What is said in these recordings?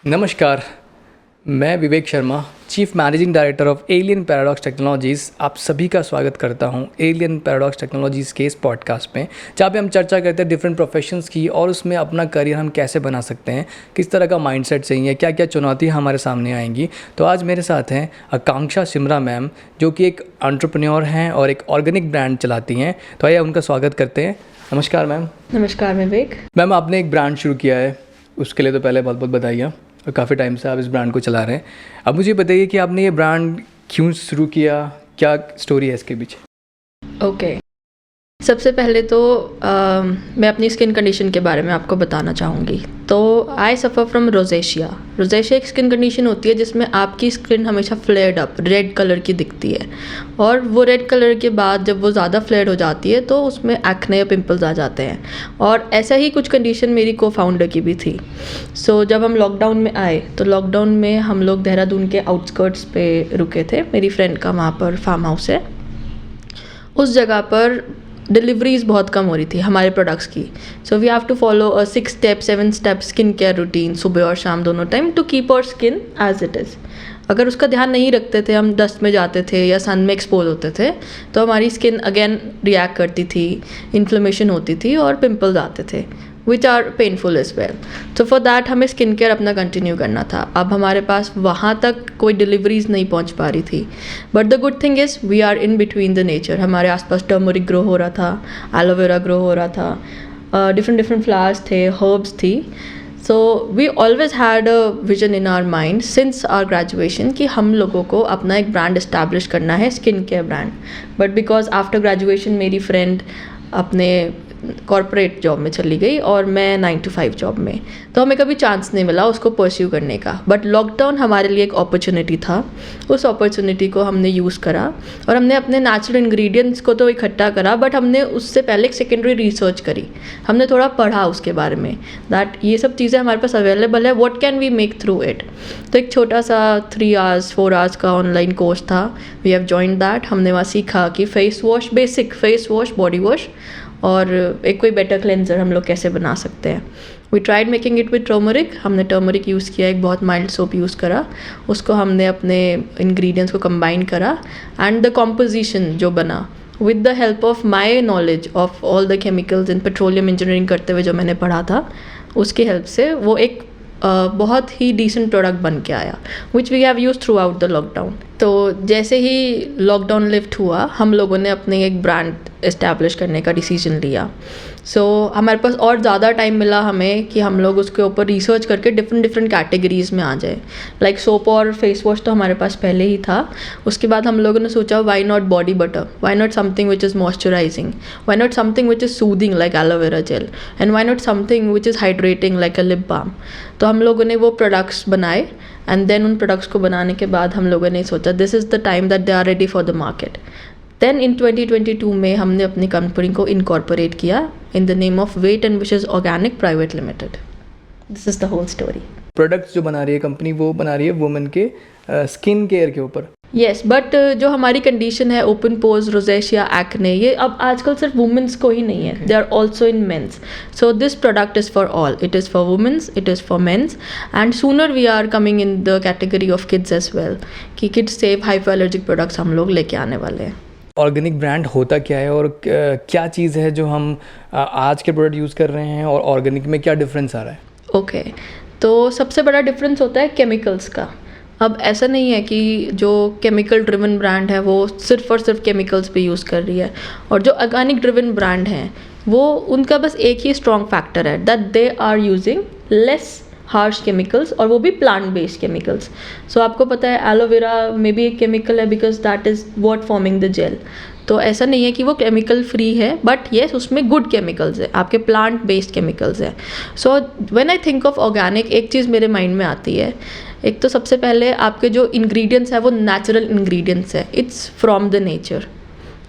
नमस्कार, मैं Vivek Sharma, chief managing director of alien paradox technologies आप सभी का स्वागत करता हूं एलियन पैराडॉक्स टेक्नोलॉजीज़ के इस पॉडकास्ट में, जहां पे हम चर्चा करते हैं डिफरेंट प्रोफेशंस की और उसमें अपना करियर हम कैसे बना सकते हैं, किस तरह का माइंडसेट चाहिए, क्या क्या चुनौतियां हमारे सामने आएंगी। तो आज मेरे साथ हैं आकांक्षा शिमरा मैम, जो कि एक एंटरप्रेन्योर हैं और एक ऑर्गेनिक ब्रांड चलाती हैं। तो आइए उनका स्वागत करते हैं। नमस्कार मैम। नमस्कार विवेक। मैम, आपने एक ब्रांड शुरू किया है, उसके लिए तो पहले बहुत बहुत बधाई। और काफ़ी टाइम से आप इस ब्रांड को चला रहे हैं। अब मुझे बताइए कि आपने ये ब्रांड क्यों शुरू किया, क्या स्टोरी है इसके पीछे? ओके, सबसे पहले तो मैं अपनी स्किन कंडीशन के बारे में आपको बताना चाहूँगी। तो आई सफ़र फ्रॉम रोजेशिया। रोजेशिया एक स्किन कंडीशन होती है जिसमें आपकी स्किन हमेशा फ्लेयर्ड अप रेड कलर की दिखती है, और वो रेड कलर के बाद जब वो ज़्यादा फ्लेयर हो जाती है तो उसमें एक्ने या पिंपल्स आ जाते हैं। और ऐसा ही कुछ कंडीशन मेरी को फाउंडर की भी थी। सो जब हम लॉकडाउन में आए तो लॉकडाउन में हम लोग देहरादून के आउटस्कर्ट्स पे रुके थे। मेरी फ्रेंड का वहाँ पर फार्म हाउस है। उस जगह पर डिलीवरीज बहुत कम हो रही थी हमारे प्रोडक्ट्स की। So we have to follow a 6 step 7 step skin care routine सुबह और शाम दोनों time to keep our skin as it is. अगर उसका ध्यान नहीं रखते थे, हम डस्ट में जाते थे या सन में एक्सपोज होते थे, तो हमारी स्किन अगेन रिएक्ट करती थी, इन्फ्लेमेशन होती थी और पिंपल्स आते थे which are painful as well. तो फॉर दैट हमें स्किन केयर अपना कंटिन्यू करना था। अब हमारे पास वहाँ तक कोई डिलीवरीज नहीं पहुँच पा रही थी, but the good thing is we are in between the nature. हमारे आसपास टर्मरिक ग्रो हो रहा था, एलोवेरा ग्रो हो रहा था, डिफरेंट फ्लावर्स थे, हर्ब्स थी। So we always had a vision in our mind since our graduation कि हम लोगों को अपना एक ब्रांड इस्टेब्लिश करना है, skin care brand. But because after graduation मेरी फ्रेंड अपने कॉर्पोरेट जॉब में चली गई और मैं 9 to 5 जॉब में, तो हमें कभी चांस नहीं मिला उसको परस्यू करने का। बट लॉकडाउन हमारे लिए एक अपॉर्चुनिटी था। उस अपॉर्चुनिटी को हमने यूज़ करा और हमने अपने नेचुरल इंग्रेडिएंट्स को तो इकट्ठा करा, बट हमने उससे पहले एक सेकेंडरी रिसर्च करी। हमने थोड़ा पढ़ा उसके बारे में दैट ये सब चीज़ें हमारे पास अवेलेबल है, what can we make through it. तो एक छोटा सा 3 hours 4 hours का ऑनलाइन कोर्स था। We have joined that. हमने वहाँ सीखा कि face wash, basic face wash, body wash और एक कोई बेटर क्लेंजर हम लोग कैसे बना सकते हैं। We tried making it with turmeric. हमने टर्मरिक यूज़ किया, एक बहुत माइल्ड सोप यूज़ करा, उसको हमने अपने इंग्रेडिएंट्स को कंबाइन करा एंड द कॉम्पोजिशन जो बना with the help of my knowledge of all the chemicals in petroleum engineering करते हुए जो मैंने पढ़ा था, उसकी हेल्प से वो एक बहुत ही डिसेंट प्रोडक्ट बन के आया which we have use throughout the lockdown. तो जैसे ही लॉकडाउन लिफ्ट हुआ हम लोगों ने अपने एक ब्रांड इस्टेब्लिश करने का डिसीजन लिया। सो हमारे पास और ज़्यादा टाइम मिला हमें कि हम लोग उसके ऊपर रिसर्च करके डिफरेंट कैटेगरीज़ में आ जाए। लाइक सोप और फेस वॉश तो हमारे पास पहले ही था। उसके बाद हम लोगों ने सोचा why not body butter, why not something which is moisturising, why not something which is soothing like aloe vera gel, and why not something which is hydrating like a lip balm. तो हम लोगों ने वो प्रोडक्ट्स बनाए and then उन products को बनाने के बाद हम लोगों ने सोचा this is the time that they are ready for the market. Then in 2022 में हमने अपनी कंपनी को इनकॉर्पोरेट किया in the name of wet and wishes organic private limited. This is the whole story. Products जो बना रही है company, वो बना रही है वुमेन के स्किन केयर के ऊपर। येस, बट जो हमारी कंडीशन है ओपन पोज, रोजेशिया, एक्ने, ये अब आजकल सिर्फ वुमेन्स को ही नहीं है, they are also in mens. So this product is for all, it is for womens, it is for mens, and sooner we are coming in the category of kids as well कि kids safe hyper allergic products हम लोग लेके आने वाले हैं। Organic brand होता क्या है और क्या चीज़ है जो हम आज के प्रोडक्ट यूज़ कर रहे हैं और ऑर्गेनिक में क्या डिफरेंस आ रहा है? ओके, तो सबसे बड़ा डिफरेंस होता है केमिकल्स का। अब ऐसा नहीं है कि जो केमिकल ड्रिवन ब्रांड है वो सिर्फ और सिर्फ केमिकल्स पे यूज़ कर रही है, और जो ऑर्गेनिक ड्रिवन ब्रांड हैं वो उनका बस एक ही स्ट्रॉन्ग फैक्टर है that they are using less harsh chemicals, और वो भी प्लांट बेस्ड केमिकल्स। सो आपको पता है एलोवेरा में भी एक केमिकल है because that is what forming the gel. तो ऐसा नहीं है कि वो केमिकल फ्री है, बट येस उसमें गुड केमिकल्स है, आपके प्लांट बेस्ड केमिकल्स है। So when I think of organic, एक चीज़ मेरे माइंड में आती है। एक तो सबसे पहले आपके जो इंग्रेडिएंट्स है वो नेचुरल इंग्रेडिएंट्स है, it's from the nature.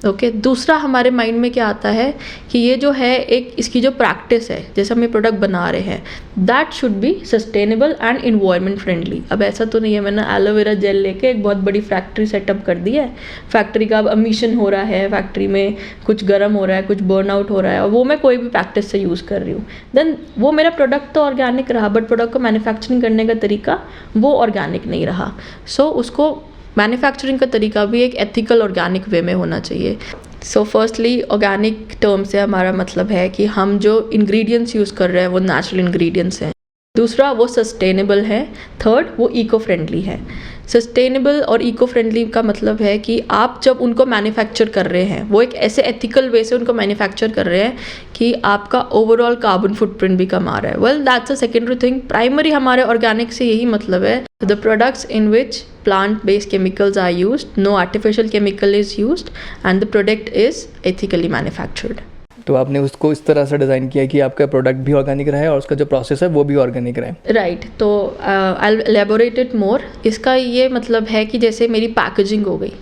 Okay दूसरा हमारे माइंड में क्या आता है कि ये जो है एक इसकी जो प्रैक्टिस है, जैसे हम ये प्रोडक्ट बना रहे हैं, that should be sustainable and environment friendly. अब ऐसा तो नहीं है मैंने एलोवेरा जेल लेके एक बहुत बड़ी फैक्ट्री सेटअप कर दी है, फैक्ट्री का अब एमिशन हो रहा है, फैक्ट्री में कुछ गर्म हो रहा है, कुछ बर्न आउट हो रहा है, और वो मैं कोई भी प्रैक्टिस से यूज़ कर रही हूँ, देन वो मेरा प्रोडक्ट तो ऑर्गेनिक रहा, बट प्रोडक्ट को मैन्युफैक्चरिंग करने का तरीका वो ऑर्गेनिक नहीं रहा। सो उसको मैन्युफैक्चरिंग का तरीका भी एक एथिकल ऑर्गेनिक वे में होना चाहिए। सो फर्स्टली ऑर्गेनिक टर्म से हमारा मतलब है कि हम जो इंग्रेडिएंट्स यूज़ कर रहे हैं वो नेचुरल इंग्रेडिएंट्स हैं। दूसरा वो सस्टेनेबल है। थर्ड वो इको फ्रेंडली है। सस्टेनेबल और इको फ्रेंडली का मतलब है कि आप जब उनको मैन्युफैक्चर कर रहे हैं वो एक ऐसे एथिकल वे से उनको मैन्युफैक्चर कर रहे हैं कि आपका ओवरऑल कार्बन फुटप्रिंट भी कम आ रहा है। Well that's a secondary thing. Primary हमारे ऑर्गेनिक से यही मतलब है the products in which plant based chemicals are used, no artificial chemical is used, and the product is ethically manufactured. तो आपने उसको इस तरह से डिज़ाइन किया कि आपका प्रोडक्ट भी ऑर्गेनिक रहे और उसका जो प्रोसेस है वो भी ऑर्गेनिक रहे। राइट तो आई एलेबोरेट इट मोर। इसका ये मतलब है कि जैसे मेरी पैकेजिंग हो गई,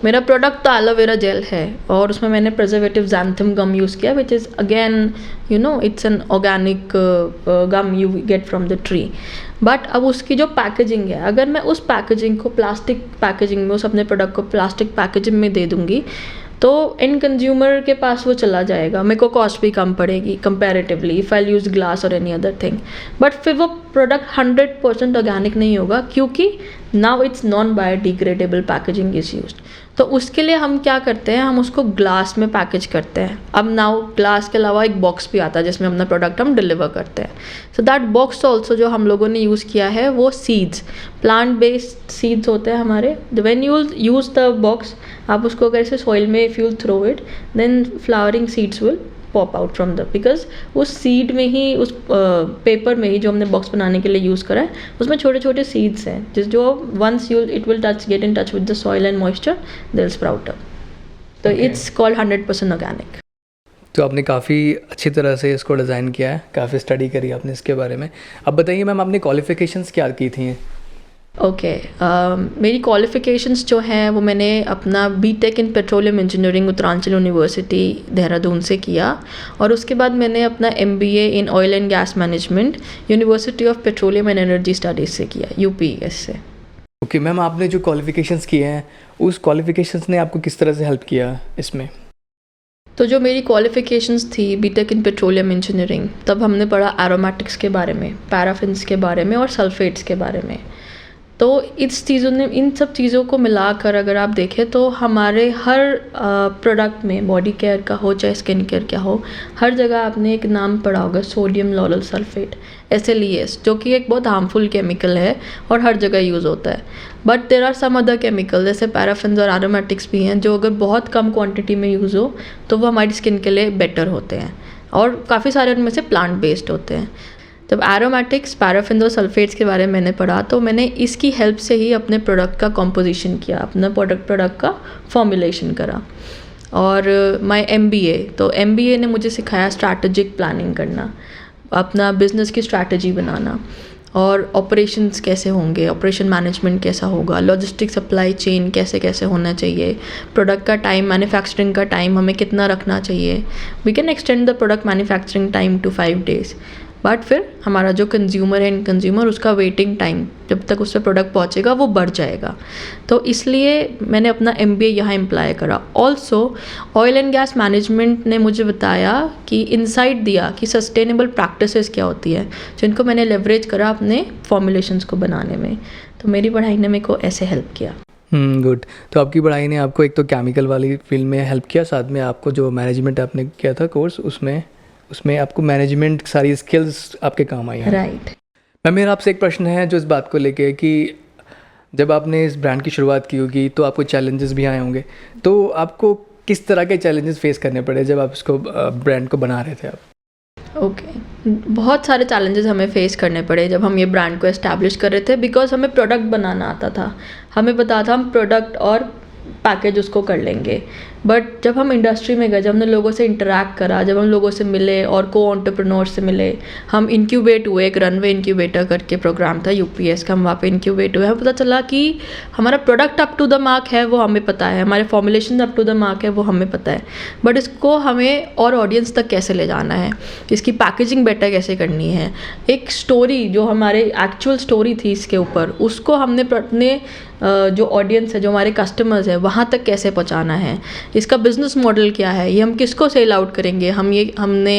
मेरा प्रोडक्ट तो एलोवेरा जेल है और उसमें मैंने प्रिजर्वेटिव xanthan गम यूज़ किया, which is again you know it's an organic gum you get from the tree. But अब उसकी जो पैकेजिंग है, अगर मैं उस पैकेजिंग को प्लास्टिक पैकेजिंग में, उस अपने प्रोडक्ट को प्लास्टिक पैकेजिंग में दे दूँगी तो एंड कंज्यूमर के पास वो चला जाएगा, मेरे को कॉस्ट भी कम पड़ेगी comparatively if I use glass और एनी अदर थिंग। बट फिर वो प्रोडक्ट 100% ऑर्गेनिक नहीं होगा क्योंकि now it's non biodegradable packaging is used. तो उसके लिए हम क्या करते हैं, हम उसको ग्लास में पैकेज करते हैं। अब नाउ ग्लास के अलावा एक बॉक्स भी आता है जिसमें अपना प्रोडक्ट हम डिलीवर करते हैं। सो दैट बॉक्स ऑल्सो जो हम लोगों ने यूज़ किया है वो सीड्स, प्लांट बेस्ड सीड्स होते हैं हमारे। When you use the box, आप उसको अगर ऐसे सॉइल में if you throw it then flowering seeds will pop out from the, because उस सीड में ही, उस पेपर में ही जो हमने बॉक्स बनाने के लिए यूज़ करा है उसमें छोटे छोटे सीड्स हैं जिस जो once you it will get in touch with the soil and moisture they will sprout up. तो इट्स कॉल्ड 100% ऑर्गेनिक। तो आपने काफ़ी अच्छी तरह से इसको डिज़ाइन किया है, काफ़ी स्टडी करी आपने इसके बारे में। अब बताइए मैम, आपने क्वालिफ़िकेशंस क्या की थी? ओके मेरी क्वालिफ़िकेशंस जो हैं वो मैंने अपना BTech in petroleum engineering Uttaranchal University Dehradun से किया, और उसके बाद मैंने अपना MBA in oil and gas management University of Petroleum and Energy Studies से किया, UPES से। ओके मैम, आपने जो क्वालिफ़िकेशंस किए हैं उस क्वालिफ़िकेशंस ने आपको किस तरह से हेल्प किया इसमें? तो जो मेरी क्वालिफ़िकेशंस थी बीटेक इन पेट्रोलियम इंजीनियरिंग, तब हमने पढ़ा एरोमेटिक्स के बारे में, पैराफिन्स के बारे में और सल्फेट्स के बारे में। तो इस चीज़ों ने, इन सब चीज़ों को मिलाकर अगर आप देखें तो हमारे हर प्रोडक्ट में, बॉडी केयर का हो चाहे स्किन केयर का हो, हर जगह आपने एक नाम पढ़ा होगा सोडियम लॉरल सल्फेट, SLES, जो कि एक बहुत हार्मफुल केमिकल है और हर जगह यूज़ होता है। But there are some other chemical जैसे पैराफिन्स और एरोमेटिक्स भी हैं जो अगर बहुत कम क्वांटिटी में यूज़ हो तो वो हमारी स्किन के लिए बेटर होते हैं, और काफ़ी सारे उनमें से प्लांट बेस्ड होते हैं। जब एरोमेटिक्स, पैराफिन और सल्फेट्स के बारे में मैंने पढ़ा तो मैंने इसकी हेल्प से ही अपने प्रोडक्ट का कॉम्पोजिशन किया, अपना प्रोडक्ट का फॉर्मुलेशन करा। और माय MBA, तो MBA ने मुझे सिखाया स्ट्रैटेजिक प्लानिंग करना, अपना बिजनेस की स्ट्रैटेजी बनाना, और ऑपरेशंस कैसे होंगे, ऑपरेशन मैनेजमेंट कैसा होगा, लॉजिस्टिक सप्लाई चेन कैसे कैसे होना चाहिए, प्रोडक्ट का टाइम, मैन्युफैक्चरिंग का टाइम हमें कितना रखना चाहिए। We can extend the product manufacturing time to 5 days, but फिर हमारा जो कंज्यूमर है, एंड कंज्यूमर, उसका वेटिंग टाइम जब तक उससे प्रोडक्ट पहुंचेगा वो बढ़ जाएगा। तो इसलिए मैंने अपना MBA यहाँ अप्लाई करा। Also oil and gas management ने मुझे बताया कि इंसाइट दिया कि सस्टेनेबल प्रैक्टिसेस क्या होती है, जिनको मैंने लेवरेज करा अपने फॉर्मुलेशंस को बनाने में। तो मेरी पढ़ाई ने मेरे को ऐसे हेल्प किया। गुड। तो आपकी पढ़ाई ने आपको एक तो केमिकल वाली फील्ड में हेल्प किया, साथ में आपको जो मैनेजमेंट आपने किया था कोर्स, उसमें आपको मैनेजमेंट सारी स्किल्स आपके काम आई हैं। राइट। मैम, मेरा आपसे एक प्रश्न है जो इस बात को लेके कि जब आपने इस ब्रांड की शुरुआत की होगी तो आपको चैलेंजेस भी आए होंगे, तो आपको किस तरह के चैलेंजेस फेस करने पड़े जब आप इसको ब्रांड को बना रहे थे आप? ओके बहुत सारे चैलेंजेस हमें फेस करने पड़े जब हम ये ब्रांड को एस्टैब्लिश कर रहे थे, बिकॉज हमें प्रोडक्ट बनाना आता था। हमें पता था हम प्रोडक्ट और पैकेज उसको कर लेंगे, बट जब हम इंडस्ट्री में गए, जब हमने लोगों से इंटरेक्ट करा, जब हम लोगों से मिले और को एंटरप्रेन्योर से मिले, हम इंक्यूबेट हुए। एक रनवे इंक्यूबेटर करके प्रोग्राम था यूपीएस का, हम वहाँ पे इंक्यूबेट हुए। हमें पता चला कि हमारा product up to the mark है, वो हमें पता है, हमारे formulation up to the mark है, वो हमें पता है, बट इसको हमें और ऑडियंस तक कैसे ले जाना है, इसकी पैकेजिंग बेटर कैसे करनी है, एक स्टोरी जो हमारे एक्चुअल स्टोरी थी इसके ऊपर, उसको हमने अपने जो ऑडियंस है, जो हमारे कस्टमर्स है, वहाँ तक कैसे पहुँचाना है, इसका बिजनेस मॉडल क्या है, ये हम किसको सेल आउट करेंगे, हमने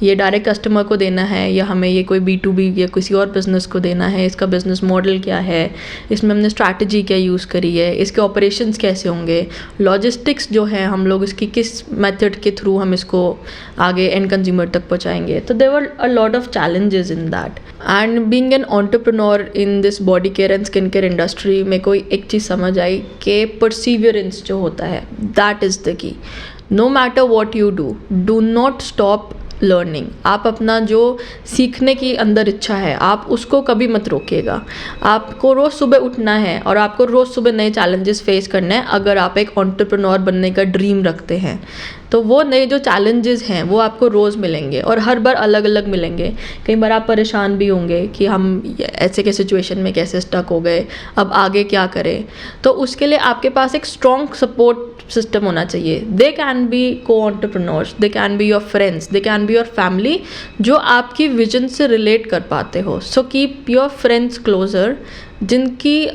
ये डायरेक्ट कस्टमर को देना है या हमें ये कोई B2B या किसी और बिजनेस को देना है, इसका बिजनेस मॉडल क्या है, इसमें हमने स्ट्रैटेजी क्या यूज़ करी है, इसके ऑपरेशंस कैसे होंगे, लॉजिस्टिक्स जो है हम लोग इसकी किस मेथड के थ्रू हम इसको आगे एंड कंज्यूमर तक पहुँचाएंगे। तो there were a lot of challenges in that, and being an entrepreneur in this body care and skin care industry में कोई एक चीज़ समझ आई कि परसीवियरेंस जो होता है, that is the key. No matter what you do not stop learning. आप अपना जो सीखने की अंदर इच्छा है, आप उसको कभी मत रोकिएगा। आपको रोज़ सुबह उठना है और आपको रोज़ सुबह नए चैलेंजेस फेस करने हैं। अगर आप एक एंटरप्रेन्योर बनने का ड्रीम रखते हैं तो वो नए जो चैलेंजेस हैं वो आपको रोज़ मिलेंगे और हर बार अलग अलग मिलेंगे। कई बार आप परेशान भी होंगे कि हम ऐसे के सिचुएशन में कैसे स्टक हो गए, अब आगे क्या करें। तो उसके लिए आपके पास एक स्ट्रॉन्ग सपोर्ट सिस्टम होना चाहिए। They can be co-entrepreneurs, they can be your friends, they can be your family जो आपकी विजन से रिलेट कर पाते हो। So keep your friends closer, जिनकी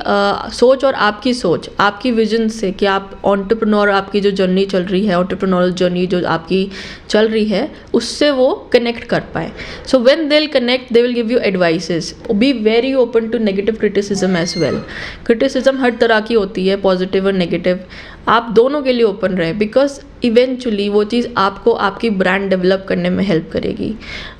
सोच और आपकी सोच, आपकी विजन से कि आप एंटरप्रेन्योर, आपकी जो जर्नी चल रही है, एंटरप्रेन्योरल जर्नी जो आपकी चल रही है, उससे वो कनेक्ट कर पाएँ। So when they will connect, they will give you advices. Be very open to negative criticism as well. Criticism हर तरह की होती है, पॉजिटिव और नेगेटिव। आप दोनों के लिए ओपन रहें, बिकॉज इवेंचुअली वो चीज़ आपको आपकी ब्रांड डेवलप करने में हेल्प करेगी।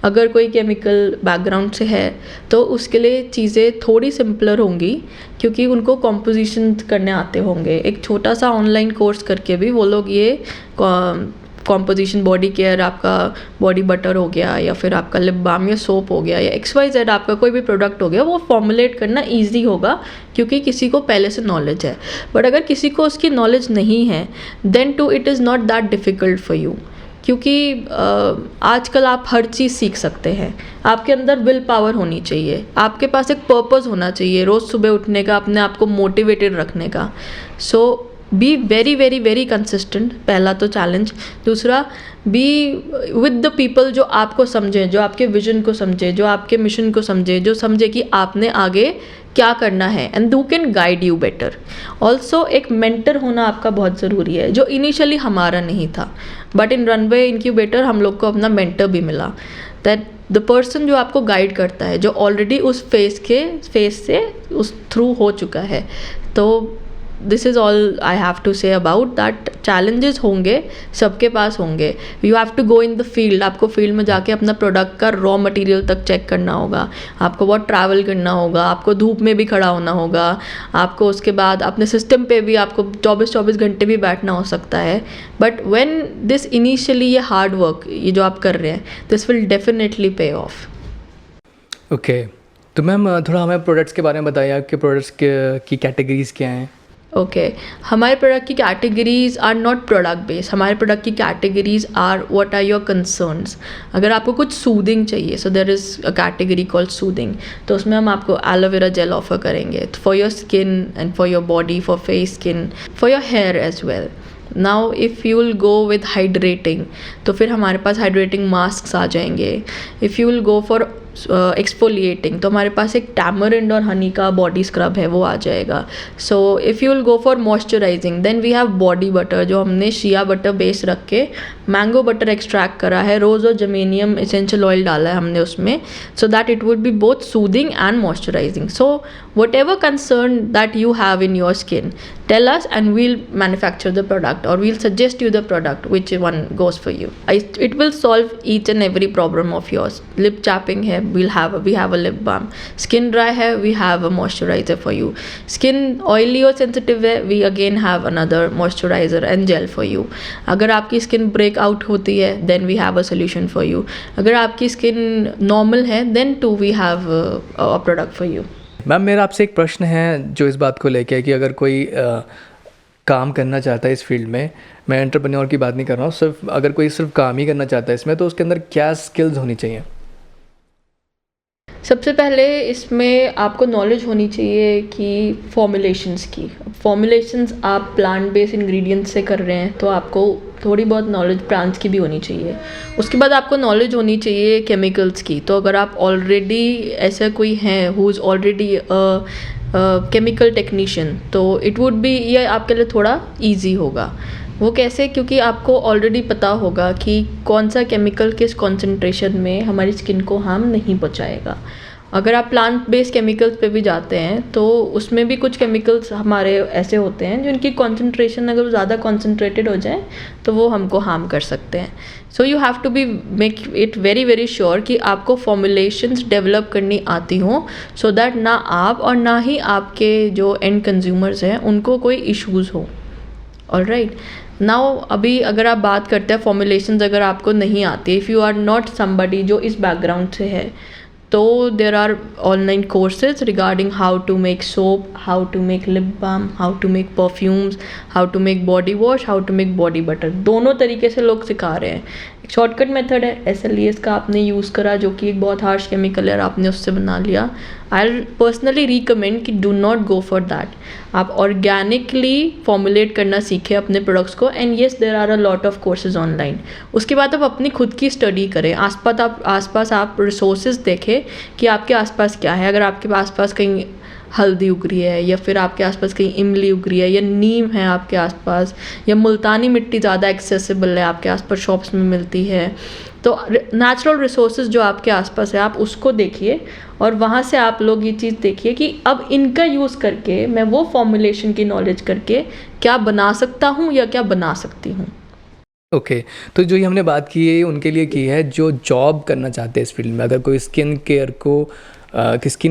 अगर कोई केमिकल बैकग्राउंड से है तो उसके लिए चीज़ें थोड़ी सिंपलर होंगी, क्योंकि उनको कॉम्पोजिशन करने आते होंगे। एक छोटा सा ऑनलाइन कोर्स करके भी वो लोग ये कॉम्पोजिशन, बॉडी केयर, आपका बॉडी बटर हो गया या फिर आपका लिप बाम या सोप हो गया या XYZ आपका कोई भी प्रोडक्ट हो गया, वो फॉर्मुलेट करना ईजी होगा क्योंकि किसी को पहले से नॉलेज है। बट अगर किसी को उसकी नॉलेज नहीं है, then to it is not that difficult for you, क्योंकि आजकल आप हर चीज़ सीख सकते हैं। आपके अंदर विल पावर होनी चाहिए, आपके पास एक पर्पस होना चाहिए रोज़ सुबह उठने का, अपने आप को मोटिवेटेड रखने का। So be very very very consistent, पहला तो चैलेंज। दूसरा, बी विद द पीपल जो आपको समझे, जो आपके विजन को समझे, जो आपके मिशन को समझे, जो समझे कि आपने आगे क्या करना है, and who can guide you better. Also एक मेंटर होना आपका बहुत ज़रूरी है, जो इनिशियली हमारा नहीं था, बट इन रनवे इंक्यूबेटर हम लोग को अपना मेंटर भी मिला। दैट द पर्सन जो आपको गाइड करता है, जो ऑलरेडी उस फेज से उस थ्रू हो चुका है। तो this is all I have to say about that. Challenges होंगे, सबके पास होंगे। You have to go in the field. आपको फील्ड में जाके अपना प्रोडक्ट का रॉ मटेरियल तक चेक करना होगा, आपको बहुत ट्रैवल करना होगा, आपको धूप में भी खड़ा होना होगा, आपको उसके बाद अपने सिस्टम पे भी आपको 24-24 घंटे भी बैठना हो सकता है। बट व्हेन दिस इनिशियली ये हार्ड वर्क, ये जो आप कर रहे हैं, दिस विल डेफिनेटली पे ऑफ। ओके, तो मैम थोड़ा हमें प्रोडक्ट्स के बारे में बताइए, आपके प्रोडक्ट्स की कैटेगरीज क्या हैं? ओके, हमारे प्रोडक्ट की categories are not product based. हमारे प्रोडक्ट की categories are what are your concerns. अगर आपको कुछ सूदिंग चाहिए, so there is a category called soothing, तो उसमें हम आपको एलोवेरा जेल ऑफर करेंगे for your skin and for your body, for face, skin, for your hair as well. Now if you will go with hydrating, तो फिर हमारे पास hydrating mask आ जाएंगे। If you will go for exfoliating, तो हमारे पास एक टैमरिंड और हनी का बॉडी स्क्रब है, वो आ जाएगा। So if you will go for moisturising, then we have body butter, जो हमने शिया बटर बेस रख के मैंगो बटर एक्सट्रैक्ट करा है, रोज़ और जमेनियम एसेंशियल ऑयल डाला है हमने उसमें, so that it would be both soothing and moisturising. So what ever concern that you have in your skin, tell us and we'll manufacture the product or we'll suggest you the product which one goes for you. It will solve each and every problem of yours. Lip chapping है, we have a lip balm. Skin dry है, we have a moisturizer for you. Skin oily और sensitive है, we again have another moisturizer and gel for you. अगर आपकी skin break out होती है, then we have a solution for you. अगर आपकी skin normal है, then too we have a product for you. Ma'am मेरा आपसे एक प्रश्न है जो इस बात को लेके कि अगर कोई काम करना चाहता है इस फील्ड में, मैं एंटरप्रेन्योर की बात नहीं कर रहा हूँ, सिर्फ अगर कोई सिर्फ काम ही करना चाहता है इसमें, तो उसके अंदर क्या स्किल्स होनी चाहिए? सबसे पहले इसमें आपको नॉलेज होनी चाहिए कि फॉर्मुलेशंस की। फॉर्मुलेशंस आप प्लांट बेस्ड इंग्रेडिएंट्स से कर रहे हैं तो आपको थोड़ी बहुत नॉलेज प्लांट्स की भी होनी चाहिए। उसके बाद आपको नॉलेज होनी चाहिए केमिकल्स की। तो अगर आप ऑलरेडी ऐसा कोई हैं who is already chemical technician, तो इट वुड बी, ये आपके लिए थोड़ा ईजी होगा। वो कैसे? क्योंकि आपको ऑलरेडी पता होगा कि कौन सा केमिकल किस कॉन्सेंट्रेशन में हमारी स्किन को हार्म नहीं पहुंचाएगा। अगर आप प्लांट बेस्ड केमिकल्स पे भी जाते हैं तो उसमें भी कुछ केमिकल्स हमारे ऐसे होते हैं जिनकी कॉन्सेंट्रेशन अगर ज़्यादा कॉन्सेंट्रेटेड हो जाए तो वो हमको हार्म कर सकते हैं। So you have to be make it very very sure कि आपको फॉर्मुलेशंस डेवलप करनी आती हों, सो दैट ना आप और ना ही आपके जो एंड कंज्यूमर्स हैं उनको कोई इश्यूज़ हो। ऑलराइट, नाउ अभी अगर आप बात करते हैं फॉर्मुलेशंस अगर आपको नहीं आती, if you are not somebody जो इस बैकग्राउंड से है, तो there are online courses regarding how to make soap, how to make lip balm, how to make perfumes, how to make body wash, how to make body butter. दोनों तरीके से लोग सिखा रहे हैं। एक शॉर्टकट मेथड है SLES का, आपने यूज़ करा जो कि एक बहुत हार्श केमिकल है और आपने उससे बना लिया। आई पर्सनली रिकमेंड कि do not go for that. आप ऑर्गेनिकली फॉर्मुलेट करना सीखें अपने प्रोडक्ट्स को, and yes there are a lot of courses online. उसके बाद आप अपनी खुद की स्टडी करें, आसपास आप रिसोर्सेज देखें कि आपके आसपास क्या है। अगर आपके आसपास कहीं हल्दी उग रही है, या फिर आपके आसपास कहीं इमली उग रही है, या नीम है आपके आसपास, या मुल्तानी मिट्टी ज़्यादा एक्सेसिबल है आपके आसपास, शॉप्स में मिलती है, तो नेचुरल रिसोर्सेज जो आपके आसपास है आप उसको देखिए और वहाँ से आप लोग ये चीज़ देखिए कि अब इनका यूज़ करके मैं वो फॉर्मुलेशन की नॉलेज करके क्या बना सकता हूँ या क्या बना सकती हूँ। ओके, तो जो ये हमने बात की है उनके लिए की है जो जॉब करना चाहते हैं इस फील्ड में। अगर कोई स्किन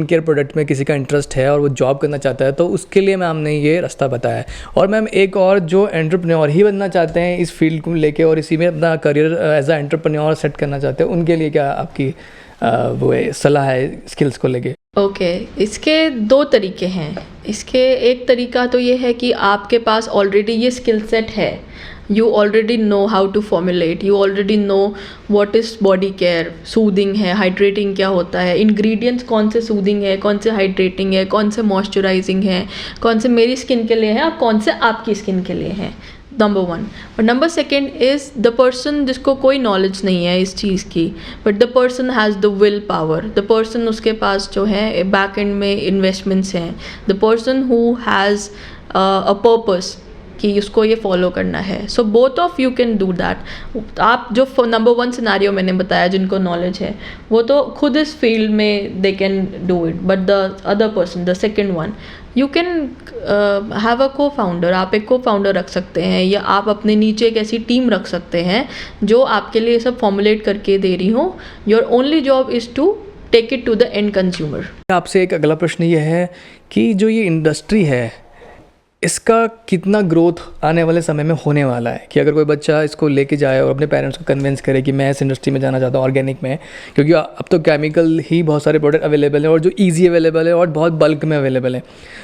केयर प्रोडक्ट में किसी का इंटरेस्ट है और वो जॉब करना चाहता है तो उसके लिए मैम ने ये रास्ता बताया है। और मैम एक और जो एंटरप्रेन्योर ही बनना चाहते हैं इस फील्ड को लेके और इसी में अपना career as a entrepreneur set करना चाहते हैं, उनके लिए क्या आपकी वो सलाह है स्किल्स को लेके? ओके, इसके दो तरीके हैं। इसके एक तरीका तो ये है कि आपके पास ऑलरेडी ये स्किल सेट है, you already know how to formulate, you already know what is body care, soothing है, हाइड्रेटिंग क्या होता है, इंग्रेडिएंट्स कौन से सूदिंग है, कौन से हाइड्रेटिंग है, कौन से मॉइस्चराइजिंग है, कौन से मेरी स्किन के लिए है और कौन से आपकी स्किन के लिए हैं, नंबर 1। और नंबर 2 इज़ द पर्सन जिसको कोई नॉलेज नहीं है इस चीज़ की, but the person has the will power, the person उसके पास जो है बैक एंड में इन्वेस्टमेंट्स हैं, the person who has a purpose कि उसको ये फॉलो करना है। So both of you can do that. आप जो नंबर 1 सिनारियो मैंने बताया जिनको नॉलेज है वो तो खुद इस फील्ड में they can do it, but the other person, the second one, you can have a को फाउंडर। आप एक को फाउंडर रख सकते हैं या आप अपने नीचे एक ऐसी टीम रख सकते हैं जो आपके लिए सब फॉर्मुलेट करके दे रही हो। Your only job is to take it to the end consumer. आपसे एक अगला प्रश्न ये है कि जो ये इंडस्ट्री है इसका कितना ग्रोथ आने वाले समय में होने वाला है, कि अगर कोई बच्चा इसको लेके जाए और अपने पेरेंट्स को कन्विंस करे कि मैं इस इंडस्ट्री में जाना चाहता हूँ ऑर्गेनिक में, क्योंकि अब तो केमिकल ही बहुत सारे प्रोडक्ट अवेलेबल हैं और जो इजी अवेलेबल है और बहुत बल्क में अवेलेबल है,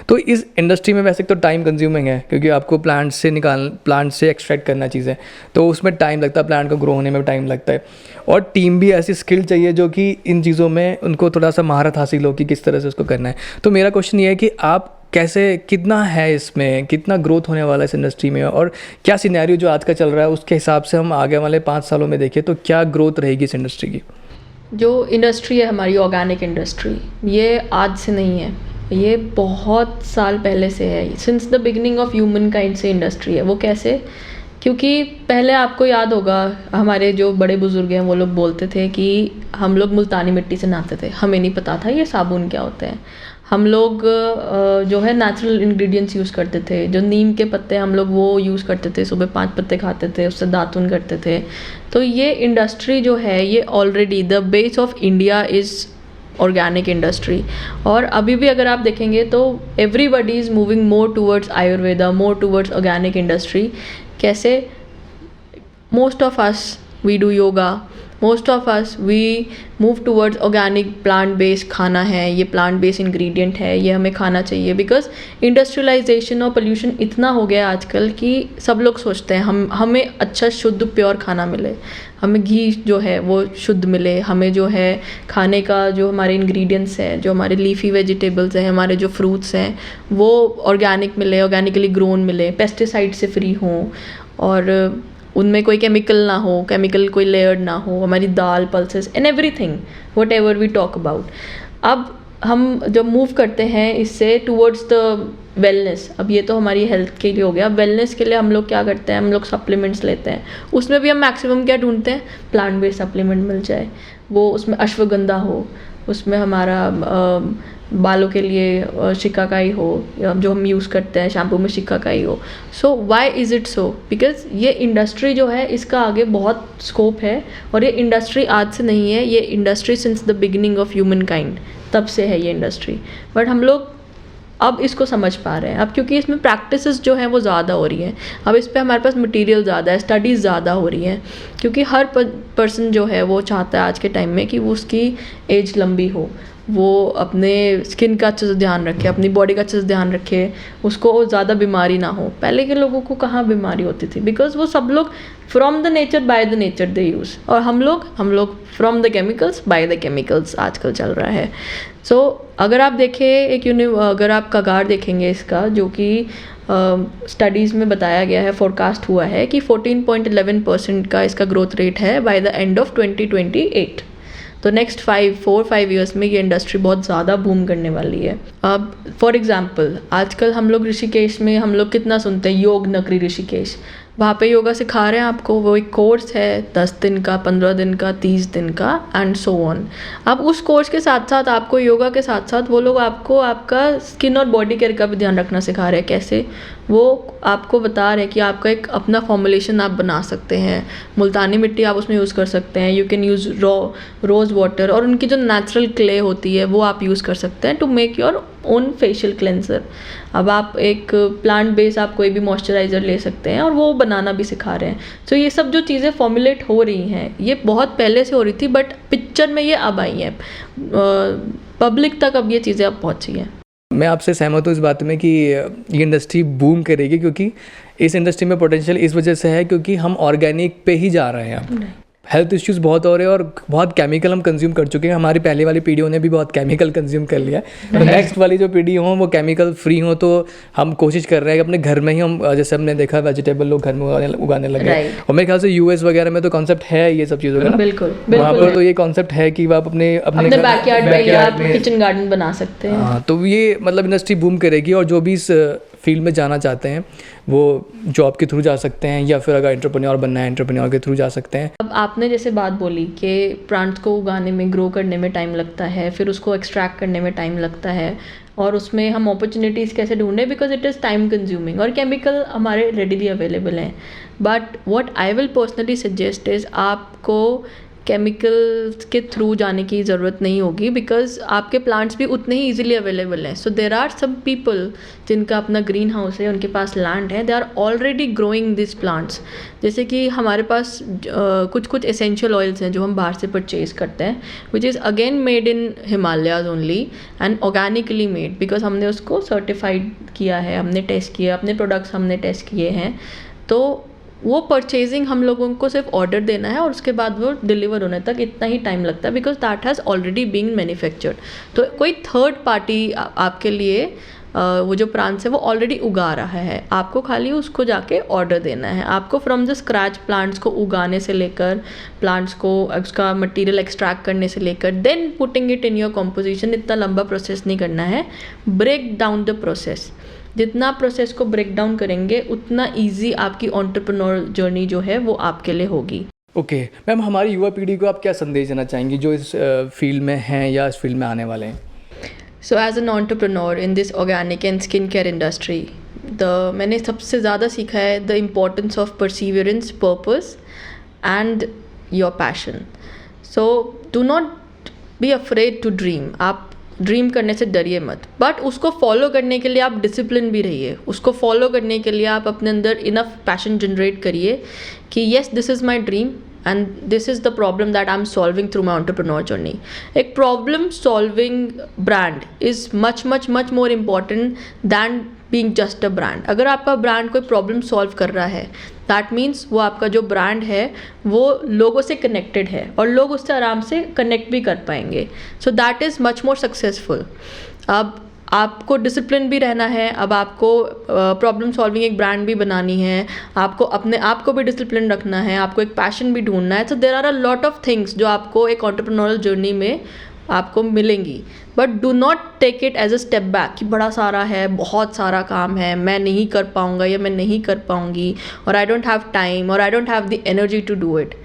तो इस इंडस्ट्री में वैसे तो टाइम कंज्यूमिंग है क्योंकि आपको प्लांट से एक्सट्रैक्ट करना चीज़ें, तो उसमें टाइम लगता है, प्लांट को ग्रो होने में टाइम लगता है, और टीम भी ऐसी स्किल चाहिए जो कि इन चीज़ों में उनको थोड़ा सा महारत हासिल हो कि किस तरह से उसको करना है। तो मेरा क्वेश्चन ये है कि आप कैसे, कितना है इसमें, कितना ग्रोथ होने वाला है इस इंडस्ट्री में, और क्या सिनेरियो जो आज का चल रहा है उसके हिसाब से हम आगे वाले 5 सालों में देखें तो क्या ग्रोथ रहेगी इस इंडस्ट्री की? जो इंडस्ट्री है हमारी ऑर्गेनिक इंडस्ट्री, ये आज से नहीं है, ये बहुत साल पहले से है। Since the beginning of human kind से इंडस्ट्री है। वो कैसे? क्योंकि पहले आपको याद होगा हमारे जो बड़े बुजुर्ग हैं वो लोग बोलते थे कि हम लोग मुल्तानी मिट्टी से नहाते थे, हमें नहीं पता था ये साबुन क्या होते हैं। हम लोग जो है नेचुरल इंग्रेडिएंट्स यूज़ करते थे, जो नीम के पत्ते हम लोग वो यूज़ करते थे, सुबह 5 पत्ते खाते थे, उससे दातुन करते थे। तो ये इंडस्ट्री जो है ये already the base of India is organic industry. और अभी भी अगर आप देखेंगे तो everybody is moving more towards Ayurveda, more towards organic industry. कैसे? Most of us we do yoga, most of us we move towards organic plant based खाना है, ये प्लांट बेस्ड इंग्रेडिएंट है, ये हमें खाना चाहिए, बिकॉज इंडस्ट्रियलाइजेशन और पोल्यूशन इतना हो गया आजकल कि सब लोग सोचते हैं हमें अच्छा शुद्ध प्योर खाना मिले, हमें घी जो है वो शुद्ध मिले, हमें जो है खाने का जो हमारे इंग्रेडिएंट्स है, जो हमारे लीफी वेजिटेबल्स हैं, हमारे जो फ्रूट्स हैं वो ऑर्गेनिक मिले, ऑर्गेनिकली ग्रोन मिले, पेस्टिसाइड से फ्री हों और उनमें कोई केमिकल ना हो, केमिकल कोई लेयर्ड ना हो, हमारी दाल, pulses and everything whatever we talk about. अब हम जब मूव करते हैं इससे टूवर्ड्स द वेलनेस, अब ये तो हमारी हेल्थ के लिए हो गया, वेलनेस के लिए हम लोग क्या करते हैं, हम लोग सप्लीमेंट्स लेते हैं, उसमें भी हम मैक्सिमम क्या ढूंढते हैं, प्लांट बेस्ड सप्लीमेंट मिल जाए, वो उसमें अश्वगंधा हो, उसमें हमारा बालों के लिए शिकाकाई हो, या जो हम यूज़ करते हैं शैम्पू में शिकाकाई हो। So why is it so? Because ये इंडस्ट्री जो है इसका आगे बहुत स्कोप है, और ये इंडस्ट्री आज से नहीं है, ये industry since the beginning of human kind, तब से है ये इंडस्ट्री। बट हम लोग अब इसको समझ पा रहे हैं, अब क्योंकि इसमें प्रैक्टिसेस जो हैं वो ज़्यादा हो रही हैं, अब इस पे हमारे पास मटेरियल ज़्यादा है, स्टडीज़ ज़्यादा हो रही हैं, क्योंकि हर पर्सन जो है वो चाहता है आज के टाइम में कि वो उसकी एज लंबी हो, वो अपने स्किन का अच्छे से ध्यान रखे, अपनी बॉडी का अच्छे से ध्यान रखे, उसको ज़्यादा बीमारी ना हो। पहले के लोगों को कहाँ बीमारी होती थी, बिकॉज वो सब लोग from the nature by the nature they use, और हम लोग from the chemicals by the chemicals आजकल चल रहा है। सो अगर आप देखें अगर आप कगार देखेंगे इसका, जो कि स्टडीज़ में बताया गया है, फोरकास्ट हुआ है कि 14.11% का इसका ग्रोथ रेट है बाय द एंड ऑफ 2028। तो नेक्स्ट 4-5 ईयर्स में ये इंडस्ट्री बहुत ज़्यादा बूम करने वाली है। अब फॉर एग्जांपल आजकल हम लोग ऋषिकेश में हम लोग कितना सुनते हैं, योग नगरी ऋषिकेश, वहाँ पे योगा सिखा रहे हैं आपको, वो एक कोर्स है 10 दिन का, 15 दिन का, 30 दिन का एंड सो ऑन। अब उस कोर्स के साथ साथ आपको योगा के साथ साथ वो लोग आपको आपका स्किन और बॉडी केयर का भी ध्यान रखना सिखा रहे हैं। कैसे? वो आपको बता रहे हैं कि आपका एक अपना फॉर्मुलेशन आप बना सकते हैं, मुल्तानी मिट्टी आप उसमें यूज़ कर सकते हैं, you can use rose water, और उनकी जो नेचुरल क्ले होती है वो आप यूज़ कर सकते हैं to make your own facial cleanser. अब आप एक प्लांट बेस आप कोई भी मॉइस्चराइज़र ले सकते हैं, और वो बनाना भी सिखा रहे हैं। सो ये सब जो चीज़ें फॉर्मुलेट हो रही हैं ये बहुत पहले से हो रही थी, बट पिक्चर में ये अब आई हैं, पब्लिक तक अब ये चीज़ें अब पहुँची हैं। मैं आपसे सहमत हूँ इस बात में कि ये इंडस्ट्री बूम करेगी, क्योंकि इस इंडस्ट्री में पोटेंशियल इस वजह से है क्योंकि हम ऑर्गेनिक पे ही जा रहे हैं। अब हेल्थ इश्यूज़ बहुत हो रहे हैं और बहुत केमिकल हम कंज्यूम कर चुके हैं। हमारी पहले वाली पीढ़ियों ने भी बहुत केमिकल कंज्यूम कर लिया है, तो नेक्स्ट वाली जो पीढ़ी हो वो केमिकल फ्री हो। तो हम कोशिश कर रहे हैं कि अपने घर में ही हम, जैसे हमने देखा वेजिटेबल लोग घर में उगाने लगे, और मेरे ख्याल से यूएस वगैरह में तो कॉन्सेप्ट है ये सब चीज़ों का, बिल्कुल वहाँ पर तो ये कॉन्सेप्ट है कि आप अपने बैकयार्ड में आप किचन गार्डन बना सकते हैं। हाँ, तो ये मतलब इंडस्ट्री बूम करेगी, और जो भी इस फील्ड में जाना चाहते हैं वो जॉब के थ्रू जा सकते हैं, या फिर अगर एंटरप्रेन्योर बनना है एंटरप्रेन्योर के थ्रू जा सकते हैं। अब आपने जैसे बात बोली कि प्लांट्स को उगाने में, ग्रो करने में टाइम लगता है, फिर उसको एक्सट्रैक्ट करने में टाइम लगता है, और उसमें हम अपॉर्चुनिटीज़ कैसे ढूंढें, because it is time consuming, और केमिकल हमारे रेडिली अवेलेबल हैं। But what I will personally suggest is आपको केमिकल्स के थ्रू जाने की ज़रूरत नहीं होगी, बिकॉज आपके प्लांट्स भी उतने ही ईजिली अवेलेबल हैं। सो देर आर सम पीपल जिनका अपना ग्रीन हाउस है, उनके पास लैंड है, they are already growing this plants. जैसे कि हमारे पास कुछ एसेंशियल ऑयल्स हैं जो हम बाहर से परचेज़ करते हैं, विच is again made in Himalayas only and organically made, because हमने उसको सर्टिफाइड किया है, हमने टेस्ट किया, अपने प्रोडक्ट्स हमने टेस्ट किए हैं। तो वो परचेजिंग हम लोगों को सिर्फ ऑर्डर देना है, और उसके बाद वो डिलीवर होने तक इतना ही टाइम लगता है, because that has already been manufactured. तो कोई थर्ड पार्टी आपके लिए वो जो प्लांट्स है वो ऑलरेडी उगा रहा है, आपको खाली उसको जाके ऑर्डर देना है। आपको फ्रॉम द स्क्रैच प्लांट्स को उगाने से लेकर, प्लांट्स को उसका मटेरियल एक्सट्रैक्ट करने से लेकर, then putting it in your composition, इतना लंबा प्रोसेस नहीं करना है। ब्रेक डाउन द प्रोसेस, जितना प्रोसेस को ब्रेक डाउन करेंगे उतना इजी आपकी एंटरप्रेन्योर जर्नी जो है वो आपके लिए होगी। ओके मैम, हमारी युवा पीढ़ी को आप क्या संदेश देना चाहेंगी जो इस फील्ड में हैं या इस फील्ड में आने वाले हैं? So as an entrepreneur in this organic and skin care industry, मैंने सबसे ज़्यादा सीखा है the importance of perseverance, purpose and your passion. So do not be afraid to dream. आप ड्रीम करने से डरिए मत, बट उसको फॉलो करने के लिए आप डिसिप्लिन भी रहिए। उसको फॉलो करने के लिए आप अपने अंदर इनफ पैशन जनरेट करिए कि yes this is my dream, and this is the problem that I am solving through my entrepreneur journey. एक problem solving brand is much much much more important than being just a brand. अगर आपका brand कोई problem solve कर रहा है, that means वो आपका जो ब्रांड है वो लोगों से कनेक्टेड है और लोग उससे आराम से कनेक्ट भी कर पाएंगे. So that is much more successful. अब आपको डिसिप्लिन भी रहना है, अब आपको प्रॉब्लम सॉल्विंग एक ब्रांड भी बनानी है, आपको अपने आप को भी डिसिप्लिन रखना है, आपको एक पैशन भी ढूंढना है. So there are a lot of things जो आपको एक एंटरप्रेन्योरियल जर्नी में आपको मिलेंगी. But do not take it as a step back कि बड़ा सारा है, बहुत सारा काम है, मैं नहीं कर पाऊँगा या मैं नहीं कर पाऊँगी, और आई डोंट हैव टाइम और I don't have the energy to do it.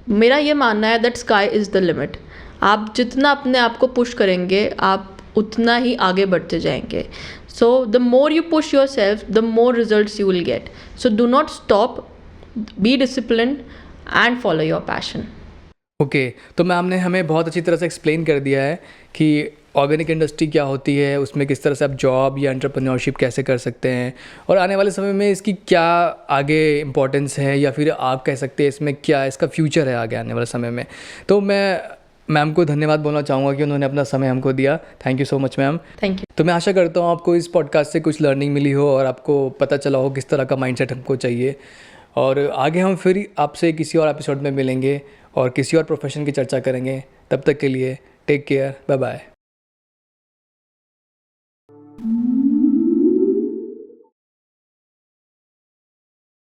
मेरा ये मानना है that sky is the limit. आप जितना अपने आप को पुश करेंगे आप उतना ही आगे बढ़ते जाएंगे. So the more you push your self the more results you will get. So do not stop, be discipline and follow your passion. Okay, तो मैम ने हमें बहुत अच्छी तरह से एक्सप्लेन कर दिया है कि ऑर्गेनिक इंडस्ट्री क्या होती है, उसमें किस तरह से आप जॉब या एंटरप्रेन्योरशिप कैसे कर सकते हैं, और आने वाले समय में इसकी क्या आगे इम्पोर्टेंस है, या फिर आप कह सकते हैं इसमें क्या इसका फ्यूचर है आगे आने वाले समय में. तो मैं मैम को धन्यवाद बोलना चाहूँगा कि उन्होंने अपना समय हमको दिया. Thank you so much ma'am. Thank you. तो मैं आशा करता हूँ आपको इस पॉडकास्ट से कुछ लर्निंग मिली हो और आपको पता चला हो किस तरह का माइंडसेट हमको चाहिए. और आगे हम फिर आपसे किसी और एपिसोड में मिलेंगे और किसी और प्रोफेशन की चर्चा करेंगे. तब तक के लिए टेक केयर, बाय बाय.